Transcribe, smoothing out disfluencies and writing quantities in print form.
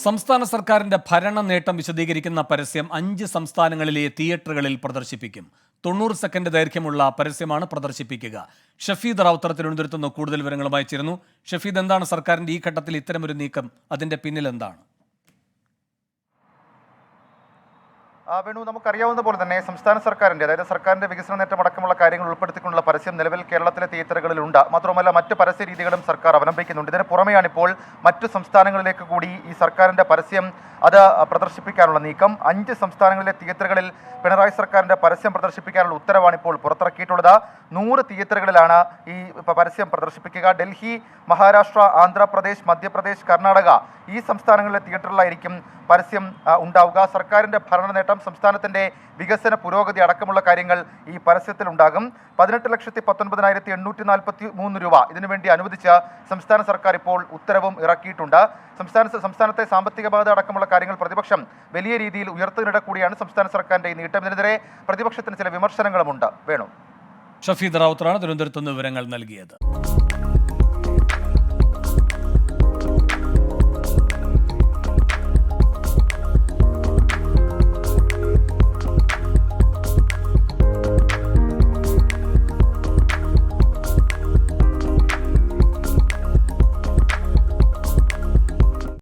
സംസ്ഥാന സർക്കാരിന്റെ ഭരണ നേട്ടം വിശദീകരിക്കുന്ന പരസ്യം 5 സംസ്ഥാനങ്ങളിലെ തിയേറ്ററുകളിൽ പ്രദർശിപ്പിക്കും. 90 സെക്കൻഡ് ദൈർഘ്യമുള്ള പരസ്യമാണ് പ്രദർശിപ്പിക്കുക. ഷഫീദ് റാവുത്തർ തിരുവനന്തപുരത്ത് നിന്ന് കൂടുതൽ വിവരങ്ങളുമായി ചേരുന്നു. ഷഫീദ്, എന്താണ് സർക്കാരിന്റെ ഈ ഘട്ടത്തിൽ ഇത്തരമൊരു നീക്കം? അതിന്റെ പിന്നിൽ എന്താണ്? വേണു, നമുക്കറിയാവുന്ന പോലെ തന്നെ സംസ്ഥാന സർക്കാരിൻ്റെ, അതായത് സർക്കാരിൻ്റെ വികസന നേട്ടമടക്കമുള്ള കാര്യങ്ങൾ ഉൾപ്പെടുത്തിക്കൊണ്ടുള്ള പരസ്യം നിലവിൽ കേരളത്തിലെ തിയേറ്ററുകളിലുണ്ട്. മാത്രമല്ല മറ്റ് പരസ്യ രീതികളും സർക്കാർ അവലംബിക്കുന്നുണ്ട്. ഇതിന് പുറമെയാണ് ഇപ്പോൾ മറ്റു സംസ്ഥാനങ്ങളിലേക്ക് കൂടി ഈ സർക്കാരിൻ്റെ പരസ്യം അത് പ്രദർശിപ്പിക്കാനുള്ള നീക്കം. 5 സംസ്ഥാനങ്ങളിലെ തിയേറ്ററുകളിൽ പിണറായി സർക്കാരിൻ്റെ പരസ്യം പ്രദർശിപ്പിക്കാനുള്ള ഉത്തരവാണ് ഇപ്പോൾ പുറത്തിറക്കിയിട്ടുള്ളത്. 100 തിയേറ്ററുകളിലാണ് ഈ പരസ്യം പ്രദർശിപ്പിക്കുക. ഡൽഹി, മഹാരാഷ്ട്ര, ആന്ധ്രാപ്രദേശ്, മധ്യപ്രദേശ്, കർണാടക ഈ സംസ്ഥാനങ്ങളിലെ തിയേറ്ററിലായിരിക്കും പരസ്യം ഉണ്ടാവുക. സർക്കാരിൻ്റെ ഭരണ നേട്ടം, സംസ്ഥാനത്തിൻ്റെ വികസന പുരോഗതി അടക്കമുള്ള കാര്യങ്ങൾ ഈ പരസ്യത്തിലുണ്ടാകും. 18,19,843 രൂപ ഇതിനുവേണ്ടി അനുവദിച്ച് സംസ്ഥാന സർക്കാർ ഇപ്പോൾ ഉത്തരവും ഇറക്കിയിട്ടുണ്ട്. സംസ്ഥാനത്തെ സാമ്പത്തിക ബാധ അടക്കമുള്ള കാര്യങ്ങൾ പ്രതിപക്ഷം വലിയ രീതിയിൽ ഉയർത്തുന്നതിനിടെ കൂടിയാണ് സംസ്ഥാന സർക്കാരിൻ്റെ ഈ നീക്കം. ഇതിനെതിരെ പ്രതിപക്ഷത്തിന് ചില വിമർശനങ്ങളുമുണ്ട്. വേണു. ഷഫീദ് റാവുത്തറാണ് തിരുവനന്തപുരത്ത് നിന്ന് വിവരങ്ങൾ നൽകിയത്.